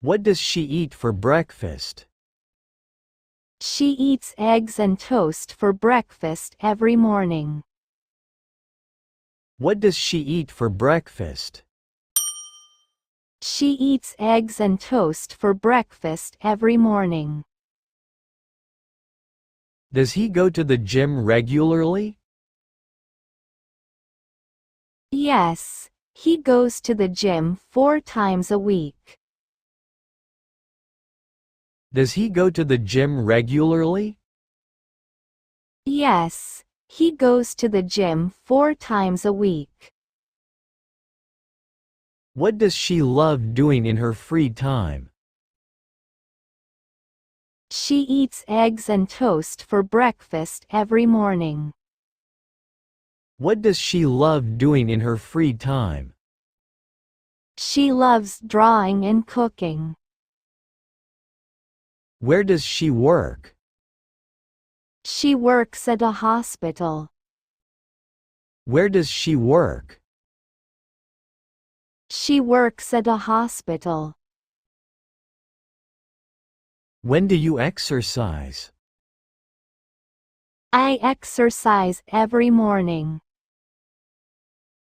What does she eat for breakfast? She eats eggs and toast for breakfast every morning. What does she eat for breakfast? She eats eggs and toast for breakfast every morning. Does he go to the gym regularly? Yes, he goes to the gym 4 times a week. Does he go to the gym regularly? Yes, he goes to the gym 4 times a week. What does she love doing in her free time? She eats eggs and toast for breakfast every morning. What does she love doing in her free time? She loves drawing and cooking. Where does she work? She works at a hospital. Where does she work? She works at a hospital. When do you exercise? I exercise every morning.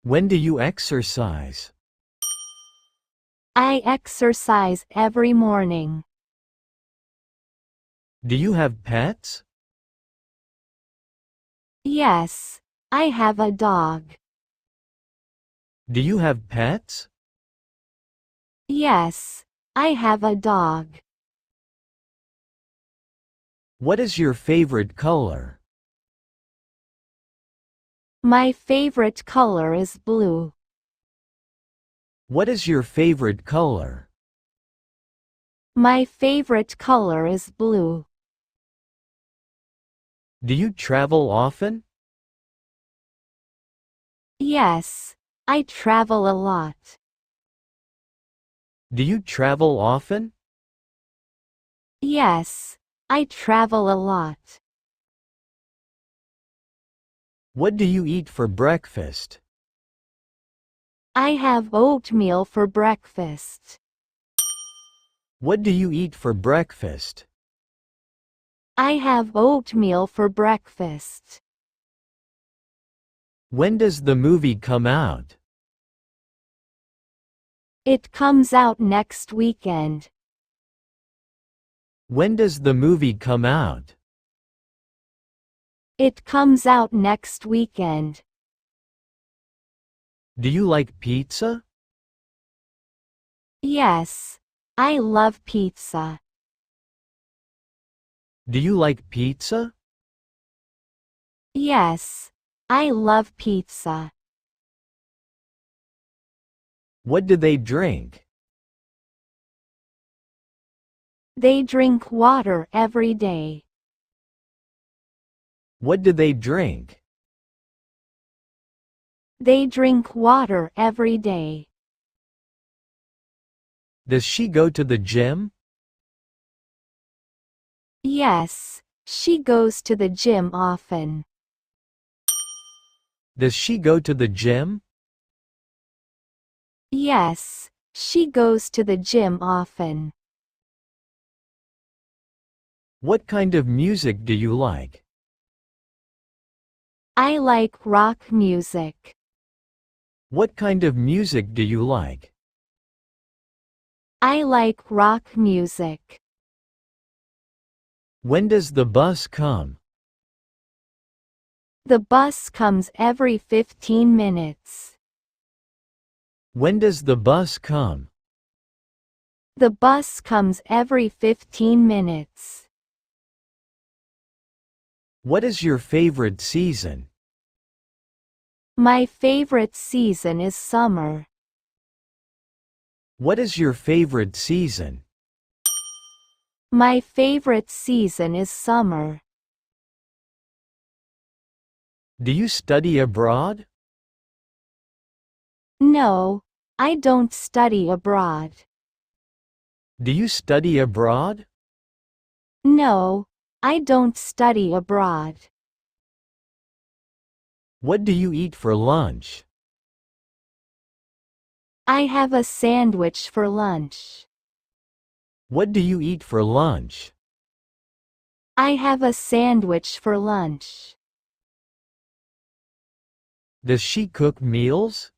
When do you exercise? I exercise every morning. Do you have pets? Yes, I have a dog. Do you have pets? Yes, I have a dog. What is your favorite color? My favorite color is blue. What is your favorite color? My favorite color is blue. Do you travel often? Yes, I travel a lot. Do you travel often? Yes, I travel a lot. What do you eat for breakfast? I have oatmeal for breakfast. What do you eat for breakfast? I have oatmeal for breakfast. When does the movie come out? It comes out next weekend. When does the movie come out? It comes out next weekend. Do you like pizza? Yes, I love pizza. Do you like pizza? Yes, I love pizza. What do they drink? They drink water every day. What do they drink? They drink water every day. Does she go to the gym? Yes, she goes to the gym often. Does she go to the gym? Yes, she goes to the gym often. What kind of music do you like? I like rock music. What kind of music do you like? I like rock music. When does the bus come? The bus comes every 15 minutes. When does the bus come? The bus comes every 15 minutes. What is your favorite season? My favorite season is summer. What is your favorite season? My favorite season is summer. Do you study abroad? No, I don't study abroad. Do you study abroad? No, I don't study abroad. What do you eat for lunch? I have a sandwich for lunch. What do you eat for lunch? I have a sandwich for lunch. Does she cook meals?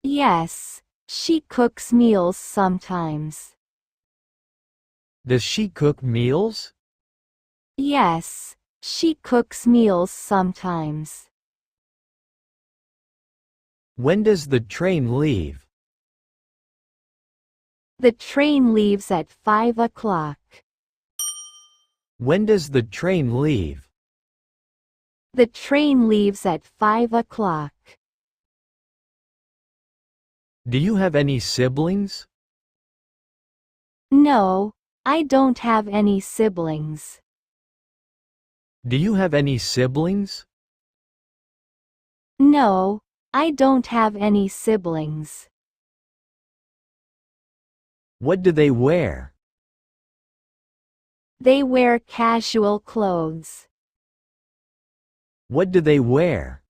Yes, she cooks meals sometimes. Does she cook meals? Yes, she cooks meals sometimes. When does the train leave? The train leaves at 5 o'clock. When does the train leave? The train leaves at 5 o'clock. Do you have any siblings? No, I don't have any siblings. Do you have any siblings? No, I don't have any siblings. What do they wear? They wear casual clothes. What do they wear?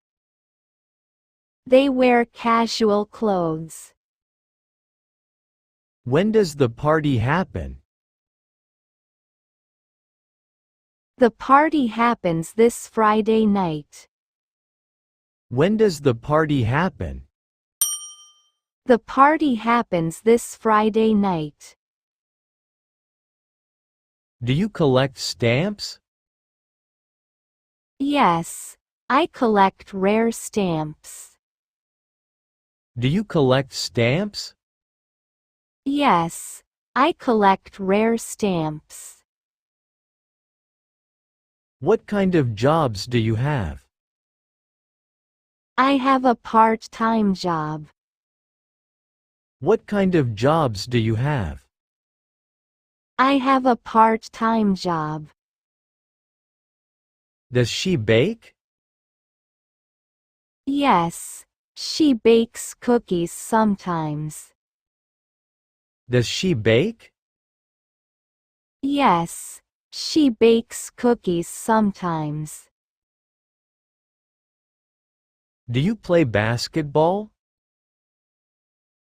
They wear casual clothes. When does the party happen? The party happens this Friday night. When does the party happen? The party happens this Friday night. Do you collect stamps? Yes, I collect rare stamps. Do you collect stamps? Yes, I collect rare stamps. What kind of jobs do you have? I have a part-time job. What kind of jobs do you have? I have a part-time job. Does she bake? Yes, she bakes cookies sometimes. Does she bake? Yes, she bakes cookies sometimes. Do you play basketball?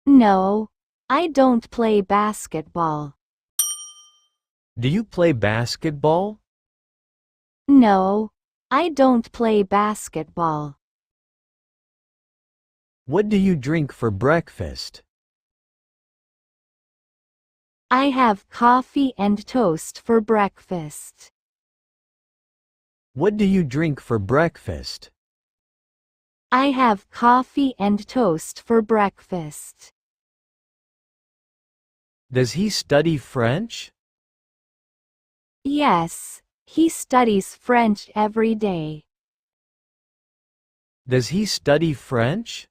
No, I don't play basketball. Do you play basketball? No, I don't play basketball. What do you drink for breakfast? I have coffee and toast for breakfast. What do you drink for breakfast? I have coffee and toast for breakfast. Does he study French? Yes, he studies French every day. Does he study French?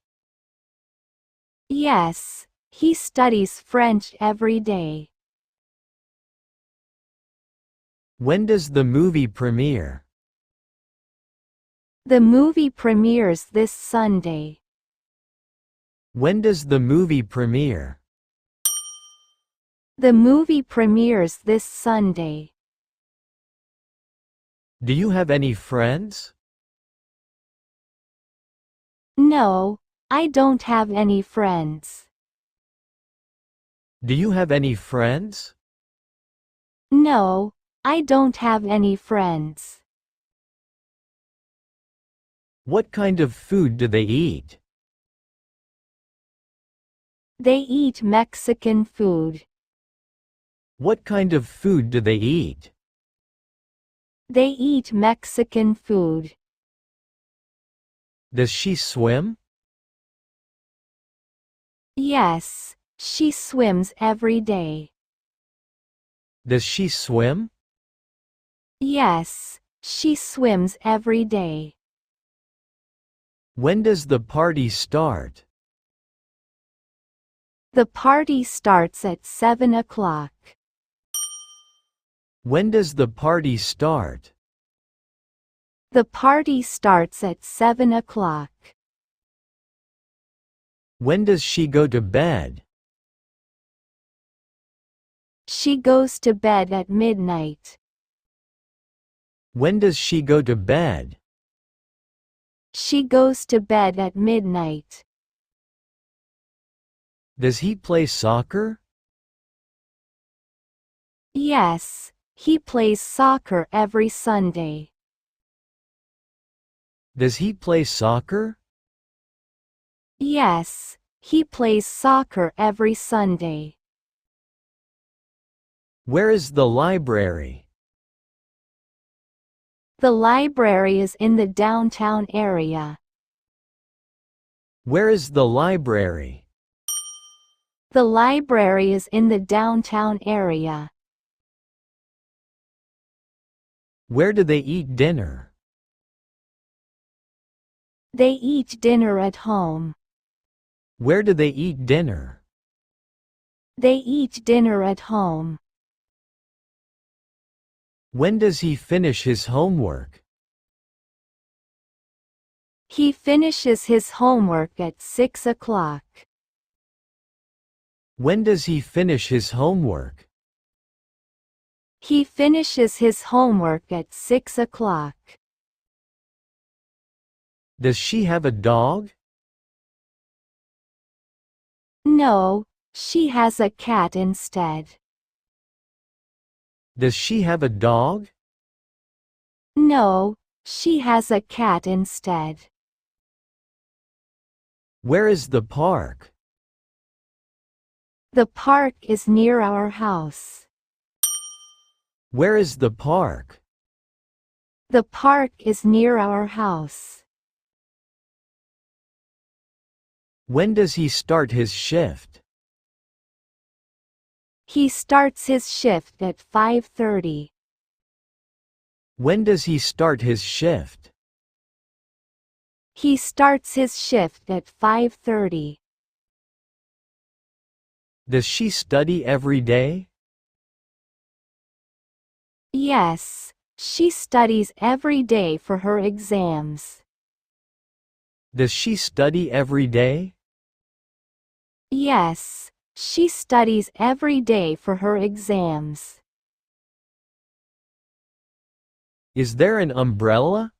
Yes, he studies French every day. When does the movie premiere? The movie premieres this Sunday. When does the movie premiere? The movie premieres this Sunday. Do you have any friends? No, I don't have any friends. Do you have any friends? No, I don't have any friends. What kind of food do they eat? They eat Mexican food. What kind of food do they eat? They eat Mexican food. Does she swim? Yes, she swims every day. Does she swim? Yes, she swims every day. When does the party start? The party starts at 7 o'clock. When does the party start? The party starts at 7 o'clock. When does she go to bed? She goes to bed at midnight. When does she go to bed? She goes to bed at midnight. Does he play soccer? Yes, he plays soccer every Sunday. Does he play soccer? Yes, he plays soccer every Sunday. Where is the library? The library is in the downtown area. Where is the library? The library is in the downtown area. Where do they eat dinner? They eat dinner at home. Where do they eat dinner? They eat dinner at home. When does he finish his homework? He finishes his homework at 6 o'clock. When does he finish his homework? He finishes his homework at 6 o'clock. Does she have a dog? No, she has a cat instead. Does she have a dog? No, she has a cat instead. Where is the park? The park is near our house. Where is the park? The park is near our house. When does he start his shift? He starts his shift at 5:30. When does he start his shift? He starts his shift at 5:30. Does she study every day? Yes, she studies every day for her exams. Does she study every day? Yes, she studies every day for her exams. Is there an umbrella?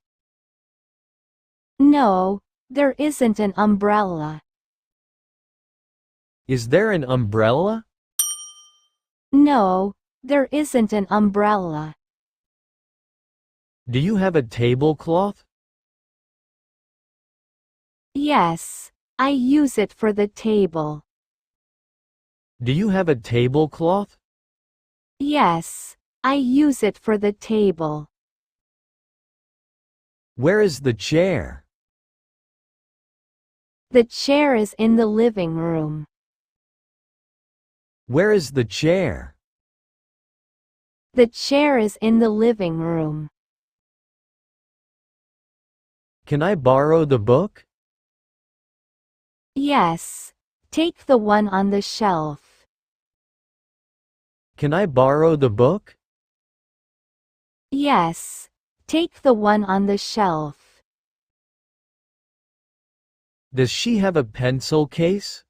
No, there isn't an umbrella. Is there an umbrella? No, there isn't an umbrella. Do you have a tablecloth? Yes, I use it for the table. Do you have a tablecloth? Yes, I use it for the table. Where is the chair? The chair is in the living room. Where is the chair? The chair is in the living room. Can I borrow the book? Yes, take the one on the shelf. Can I borrow the book? Yes, take the one on the shelf. Does she have a pencil case?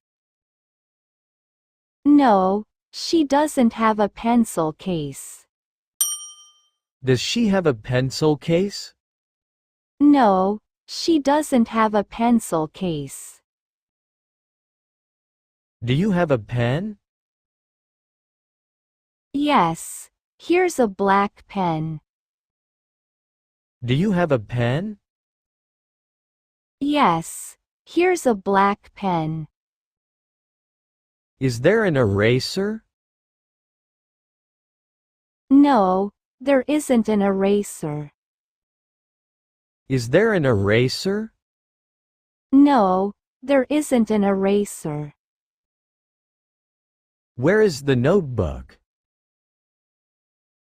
No, she doesn't have a pencil case. Does she have a pencil case? No, she doesn't have a pencil case. Do you have a pen? Yes, here's a black pen. Do you have a pen? Yes, here's a black pen. Is there an eraser? No, there isn't an eraser. Is there an eraser? No, there isn't an eraser. Where is the notebook?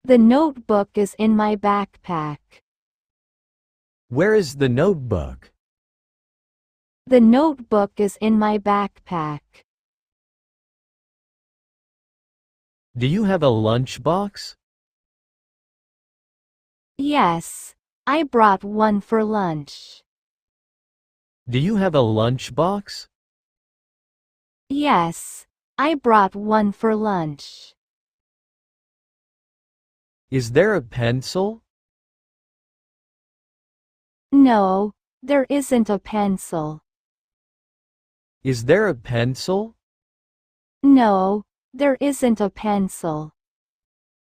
The notebook is in my backpack. Where is the notebook? The notebook is in my backpack. Do you have a lunchbox? Yes, I brought one for lunch. Do you have a lunchbox? Yes, I brought one for lunch. Is there a pencil? No, there isn't a pencil. Is there a pencil? No, there isn't a pencil.